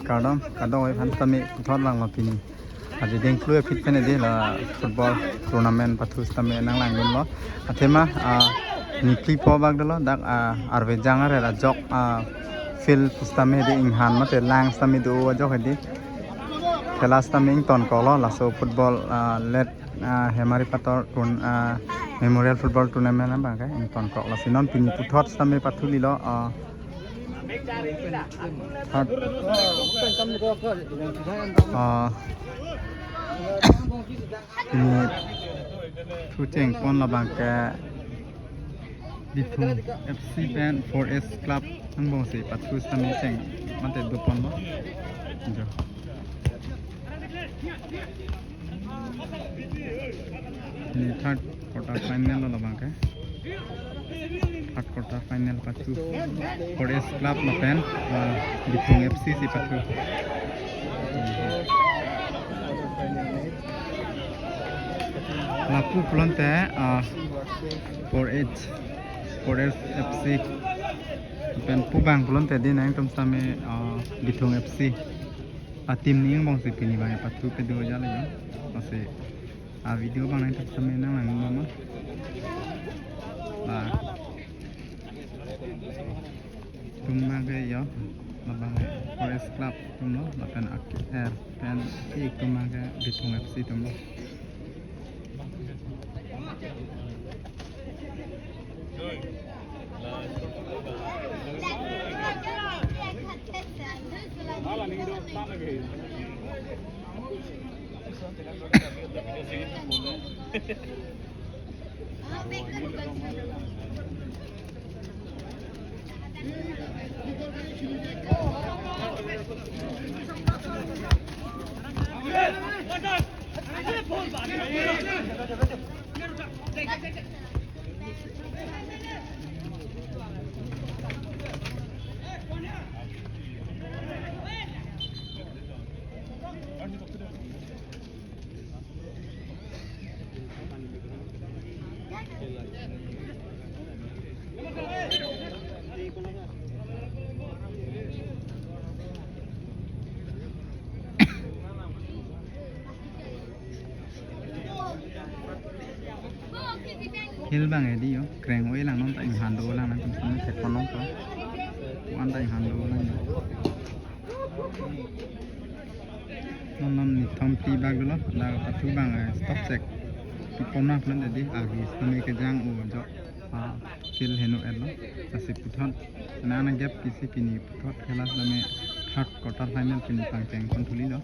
kadang ai phan tami thot lang ma pini aji deng klue fit pene de la football tournament pathu tami nang lang dun lo athema ni clip po bag dalo dak arve jangar ra jok fil pustame de inghan mate lang stami do jok hedi kelas tami ing ton kolo laso football let hemari pator tun memorial football tournament bang ka ing ton kok lasinon pini puthot tami pathu lilo ini thu cheng pon la bang ka Bithung FC Band 4S Club ang bong si pathu tami cheng mate do pon lo jo ini third quarter final la bang ka third quarter final pathu 4S Club la pen Bithung FC si pathu lapu plonte 4S FC pen pubang plonte din ang tom same Bithung FC tim ni ang bang si pini bang pathu pe do jale yo ase video bang nang tom same nang lang mama tumaga yo labang 4S Club tumlo lapan akhir pen tumaga Bithung FC tumlo hil bang edi yo kreng oi lang non ta ing hando lang nang tum set konong to wan ta ing hando lang non ni thom ti bag lo la pathu bang stop check pi pona plan edi agi sami ke jang o jo fil henu elo asi puthot nana gap kisi pini puthot khela lame third quarter final pini pangteng kon thuli lo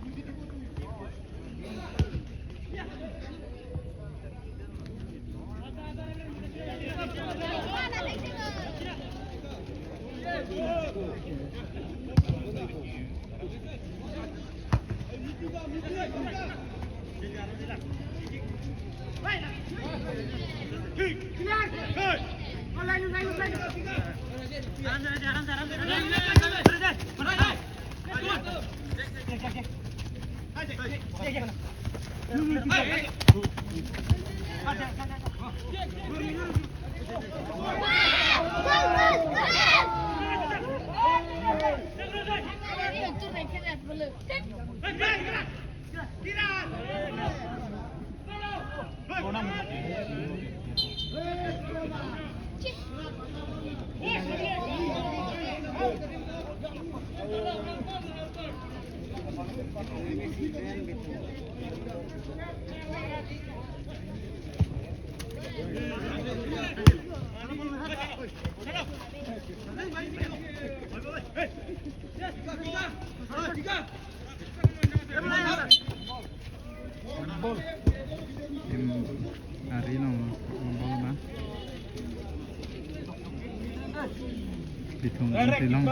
Bithung Long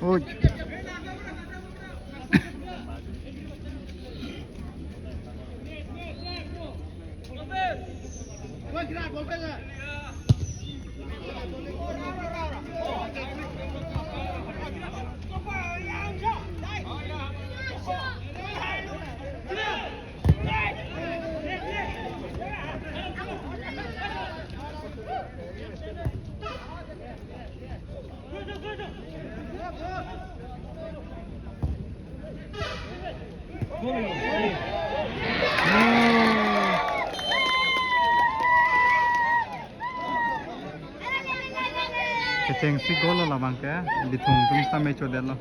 ôi Keceng si gol lah bangke, ditung tum sampai codel lah.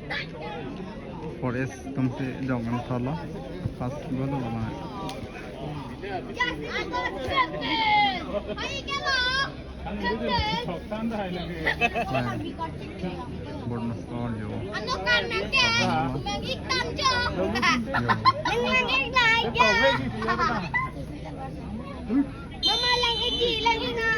Forest tum si jongan thol lah, pas gol lah bang. Bord mas all jo. Ano kan nanti? Mengitam jo. Mengitam lagi. Mama lang iji lagi na.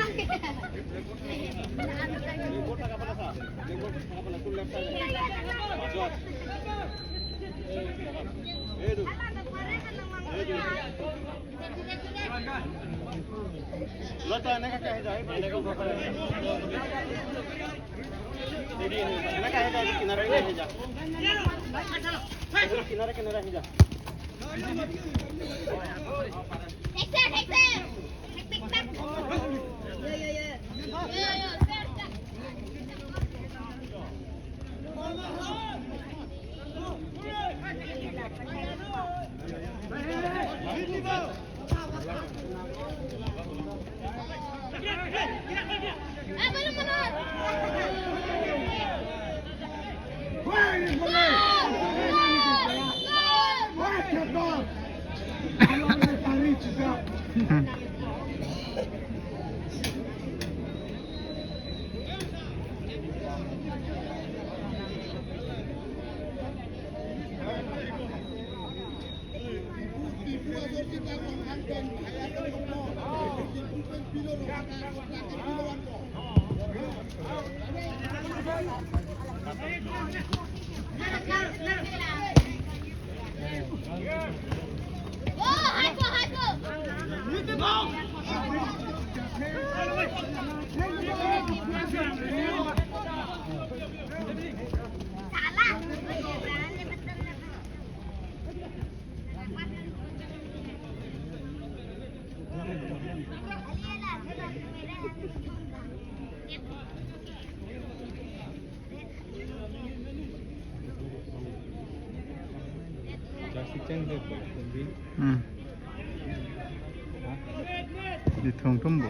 Ditung tum bu.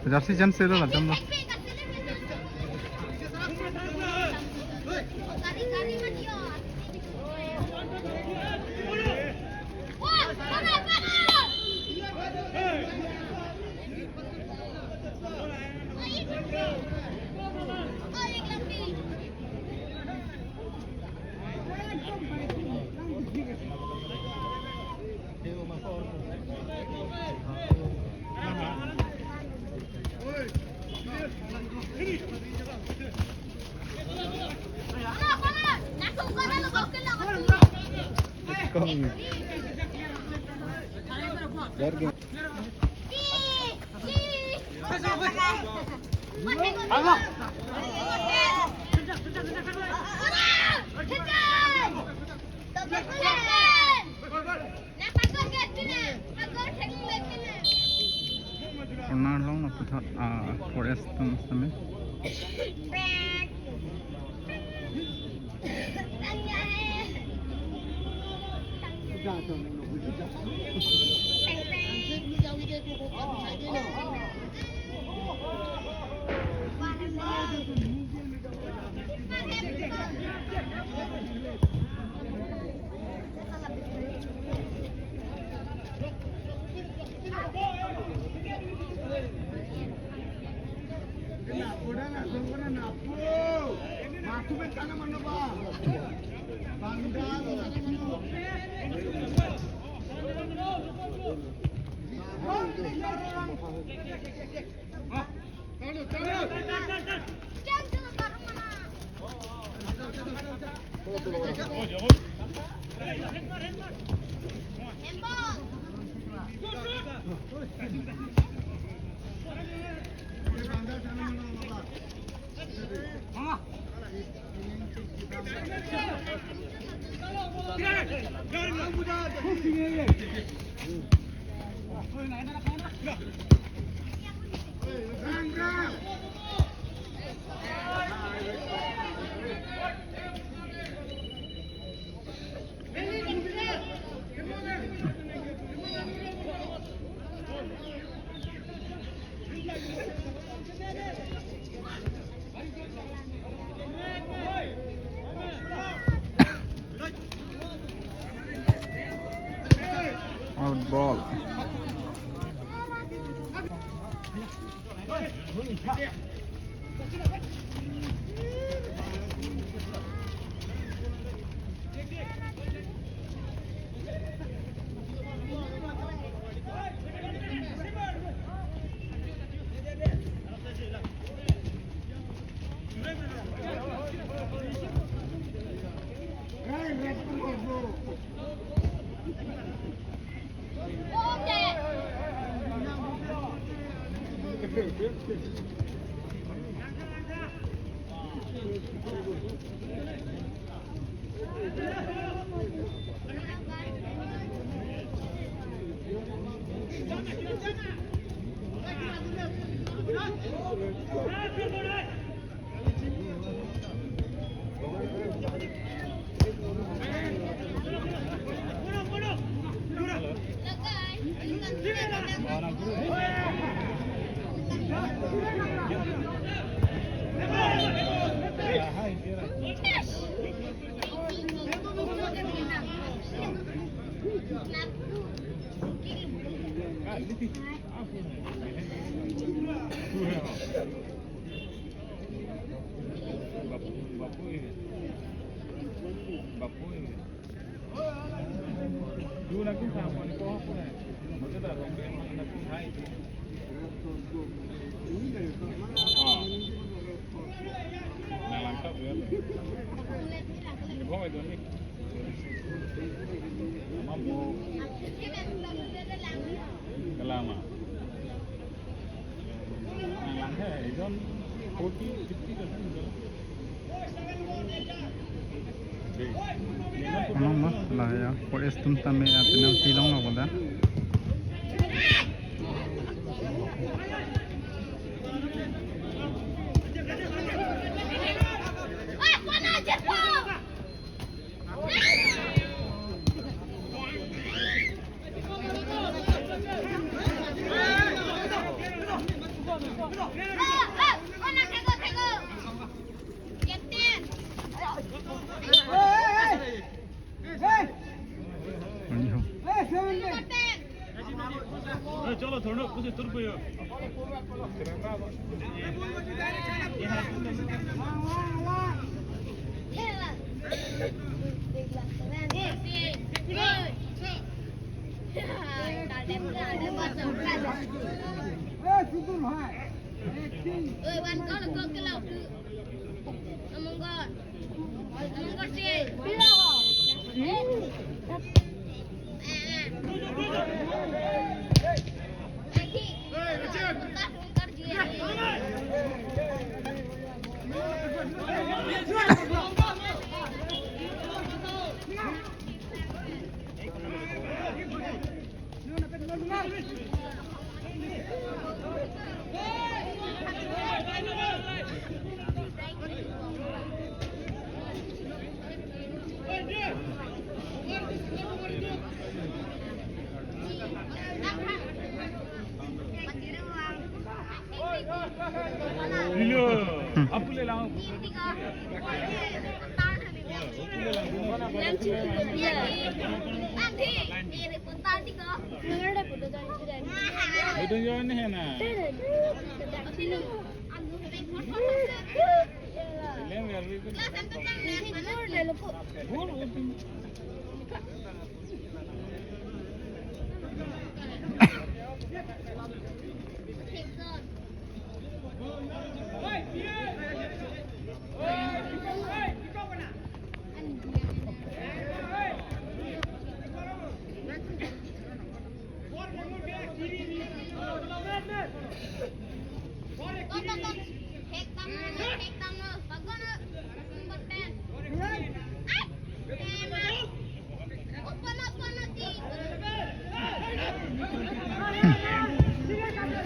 Jersey chen se lo lah jam lo. Pernah long nak putar forest tum sampai. ball. Mama lah ya, por esto también tenemos tilong apa dah? चलो थोड़ा कुछ तुर पे आपको ले लाओ itu join है ना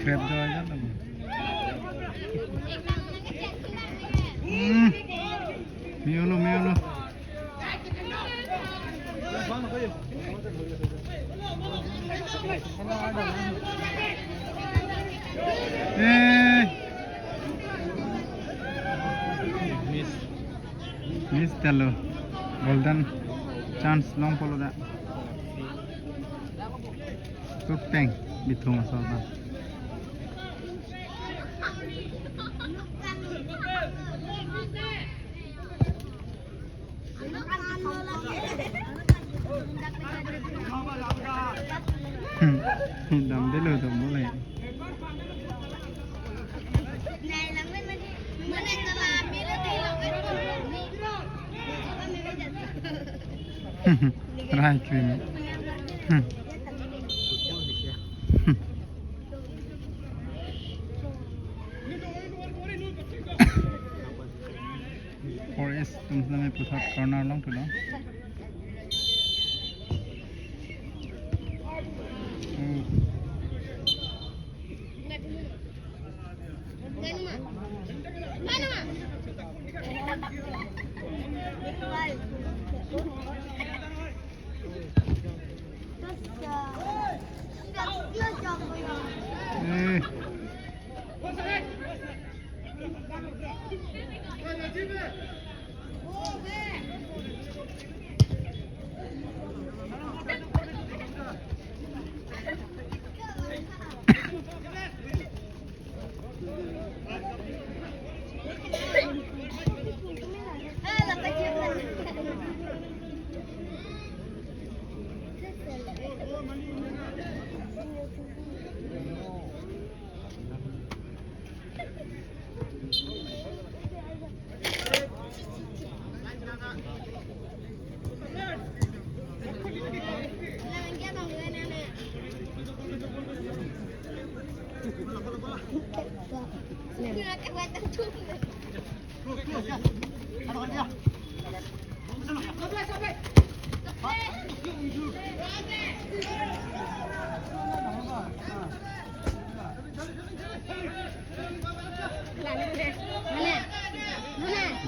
Grab doa aja lah. Miolo. Miss telo. Golden chance long polo da. Chút teng bitung asal kan. Đầm đến lừa tụi bố này. Này là mấy mấy bữa nay tao làm đi nó đi là cái Right dream. Forest तुमसे मैं पूछा करना लूँ तो ना.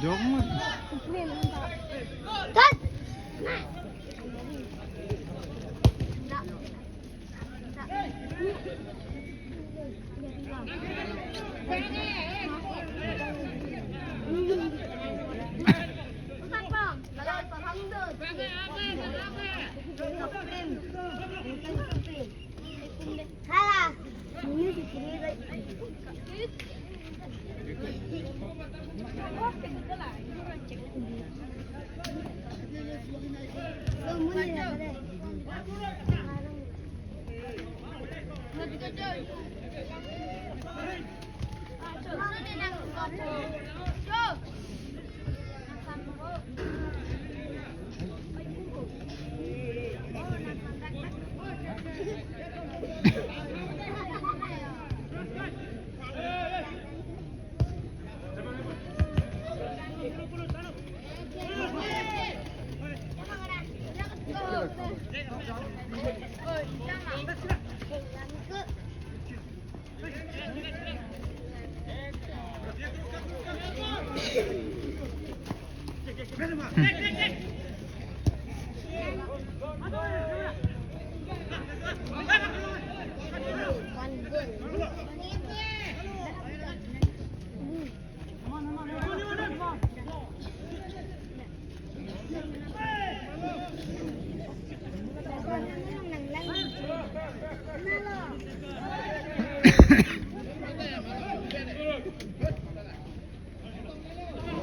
Jom.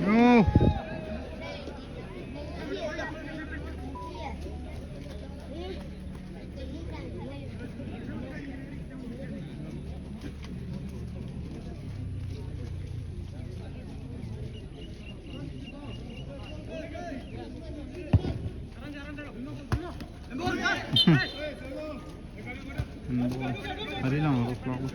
No. Hari lang ako ako.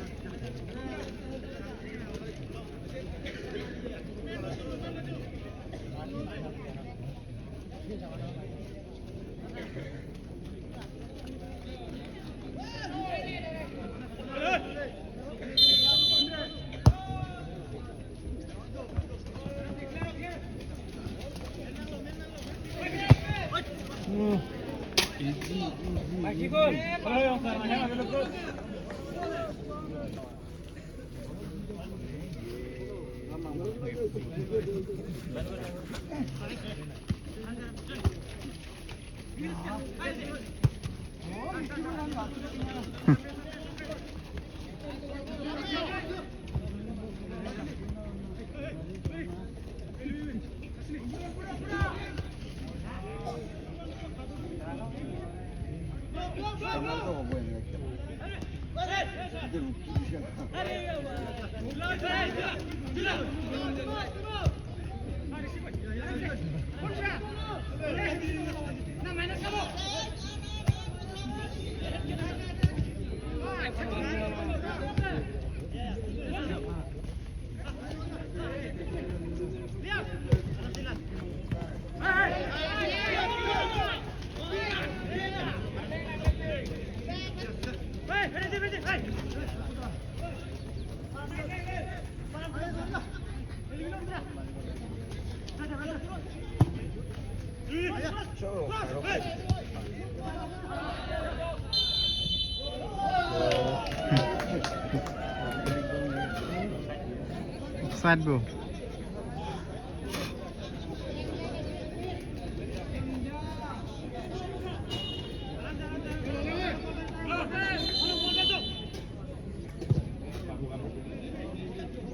Offside bro.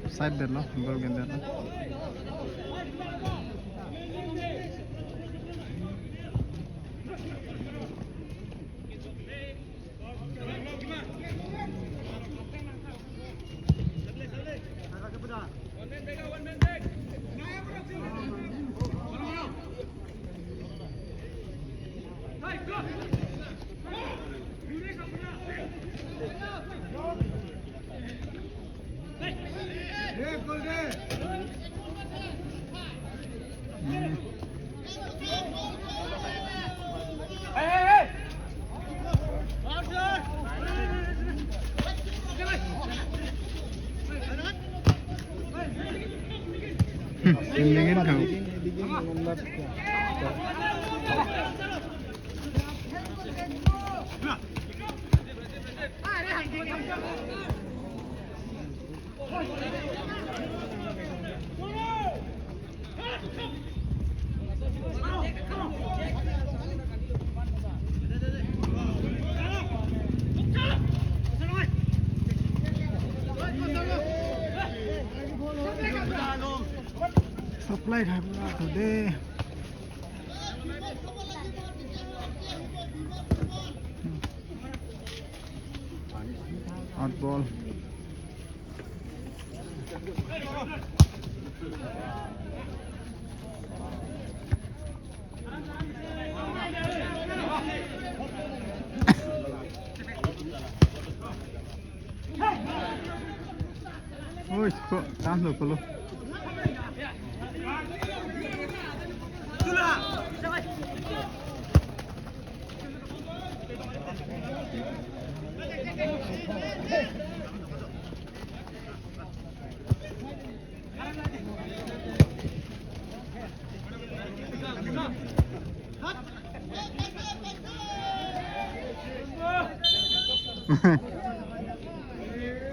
Offside della, ball game della. Tingin kau. Supply today. Out ball. Oh, kok chance lo kalau.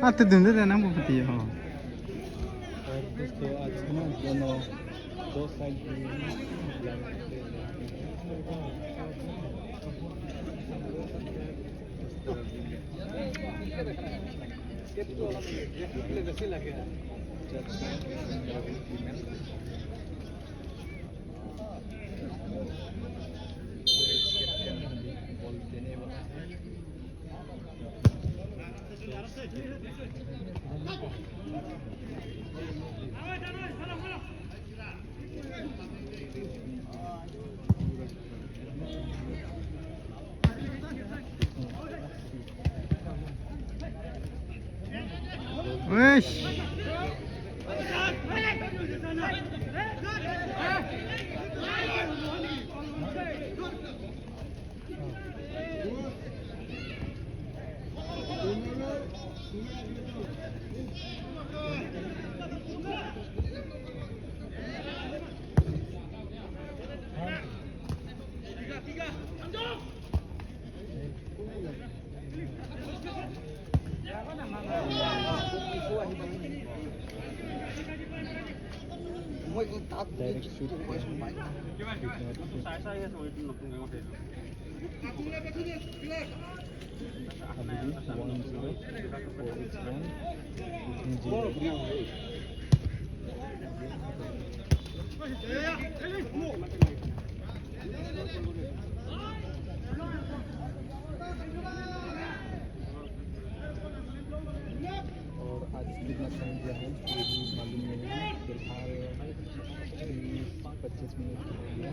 Ate dun dun na mo pati ho. दोस्तों आज ना दोनों दो side Wish. Direct shoot believe 1-0 for each one. और आज कितना time दिया है ये भी मालूम नहीं है फिलहाल 25 मिनट हो गया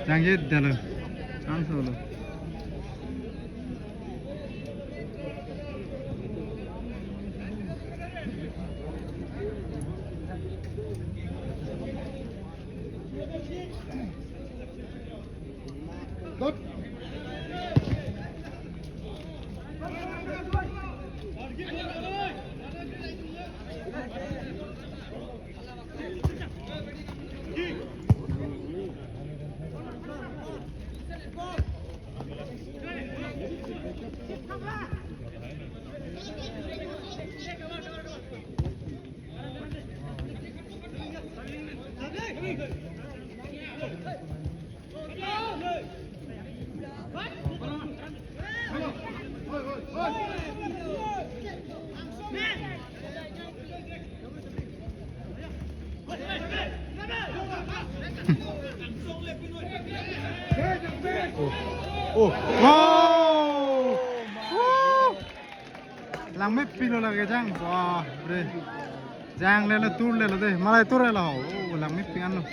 Jangan dalam, langsung dulu. Lang mấy pin là cái trang, wow, đây, trang lên là tour lên là đây, mà lại tour lên là hổ, lang mấy pin ăn luôn,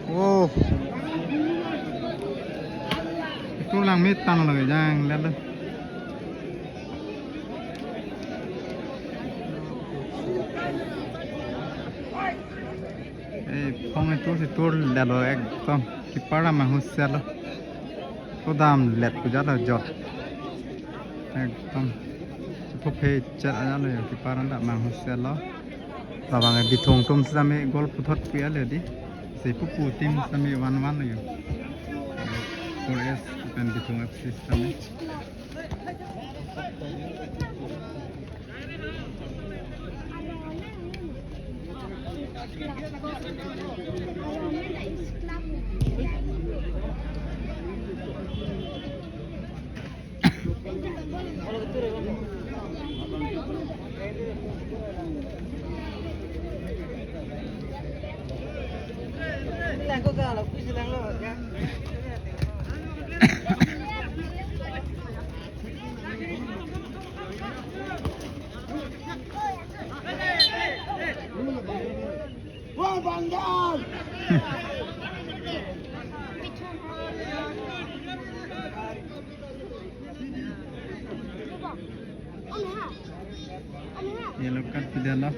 wow, tour lang mấy tăng là cái trang lên đây, phong cái tour lên rồi, ekdom, kipara mà hút xe luôn, có đam lẹt của giá là giọt. Ekdom phe chat aja lo ya kiparan tak mang hosel lo babang di thong tom same gol puthot pia le di sei pupu tim same 1-1 lo yo 4S kan di thong FC same Yellow card tidak lah.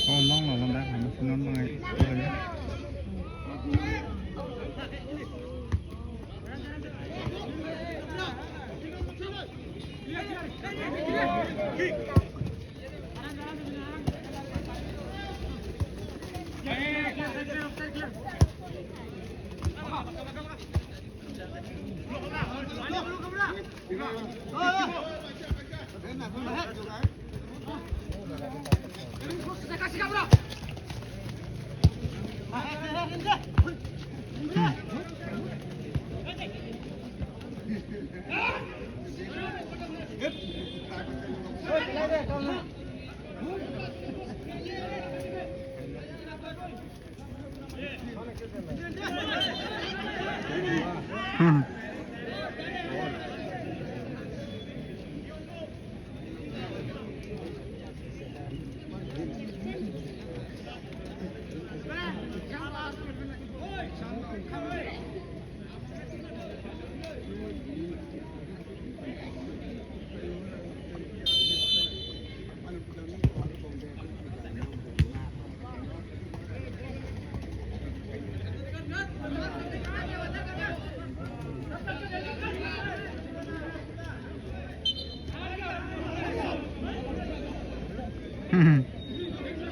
Oh, long là long đã, mình xin nói mọi người.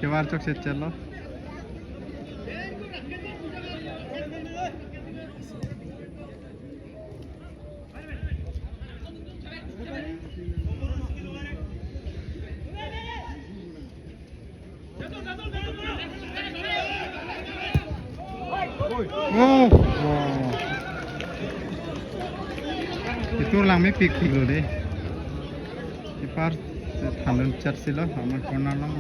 केवार चौक से चलो itu lang may pick lo deh ipar thandan chat sila amar corner lang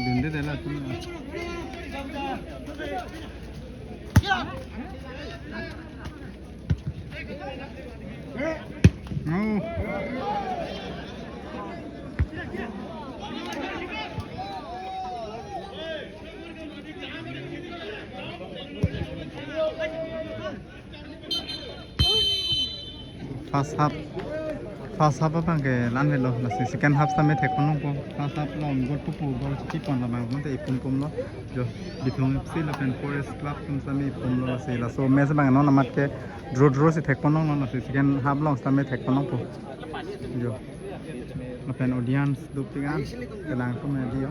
Dinde dela tu. Oh. First half apa ke lan lo nasi second half sampai tekono ko first half lo gol pupu gol pon la bang monte ipum lo jo bitung FC la pen forest club tum sampai ipum lo nasi la so mes bang no namat ke draw si tekono no nasi second half lo sampai tekono ko jo la pen audience dupingan kelang ko me dio